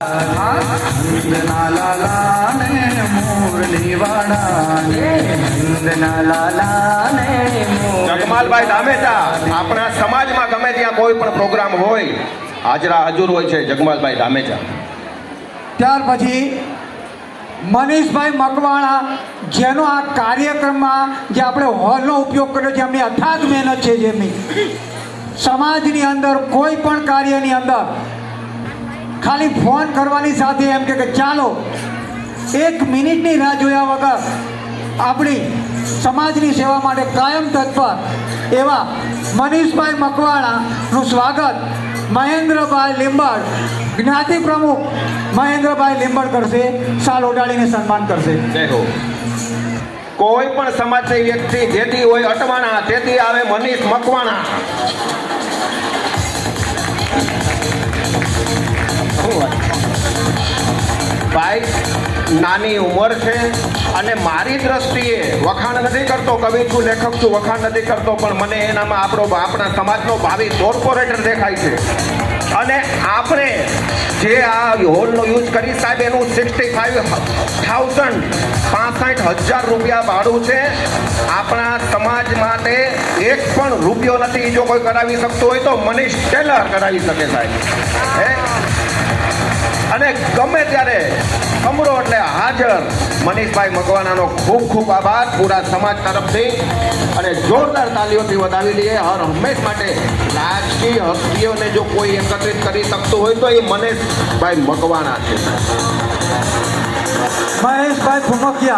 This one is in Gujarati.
નંદના લાલા ને મુરલી વાળા નંદના લાલા ને જગમાલભાઈ ધામેચા આપણા સમાજમાં ગમે ત્યાં કોઈ પણ પ્રોગ્રામ હોય હાજરા હજુર હોય છે જગમાલભાઈ ધામેચા. ત્યાર પછી મનીષભાઈ મકવાણા, જેનો આ કાર્યક્રમમાં જે આપણે હોલનો ઉપયોગ કર્યો છે, એમની અથાગ મહેનત છે. જેમની સમાજની અંદર કોઈ પણ કાર્યની અંદર ખાલી ફોન કરવાની સાથે એમ કે ચાલો 1 મિનિટની રાહ જોયા વગર આપણી સમાજની સેવા માટે કાયમ તત્પર એવા મનીષભાઈ મકવાણાનું સ્વાગત મહેન્દ્રભાઈ લીંબડ, જ્ઞાતિ પ્રમુખ મહેન્દ્રભાઈ લીંબડ કરશે. શાલ ઓઢાડીને સન્માન કરશે. દેખો કોઈ પણ સમાજની વ્યક્તિ જેથી હોય અટવાણા તેથી આવે મનીષ મકવાણા. ભાઈ નાની ઉંમર છે અને મારી દ્રષ્ટિએ વખાણ નથી કરતો, કવિ છું, લેખક છું, વખાણ નથી કરતો, પણ મને એનામાં આપણા સમાજનો ભાવિ કોર્પોરેટર દેખાય છે. અને આપણે જે આ હોલનો યુઝ કરી સાહેબ એનું 65,000 રૂપિયા ભાડું છે. આપણા સમાજ માટે 1 પણ રૂપિયો નથી. જો કોઈ કરાવી શકતો હોય તો મનીષ ટેલર કરાવી શકે સાહેબ. અને ગમે ત્યારે કમરો એટલે હાજર. મનીષભાઈ મકવાણાનો ખૂબ ખૂબ આભાર પૂરા સમાજ તરફથી અને જોરદાર તાલીઓથી વધાવી દઈએ. હર હંમેશ માટે રાજકીય હસ્તીઓને જો કોઈ એકત્રિત કરી શકતું હોય તો એ મનીષભાઈ મકવાણા છે. મહેશભાઈ ફુમકિયા.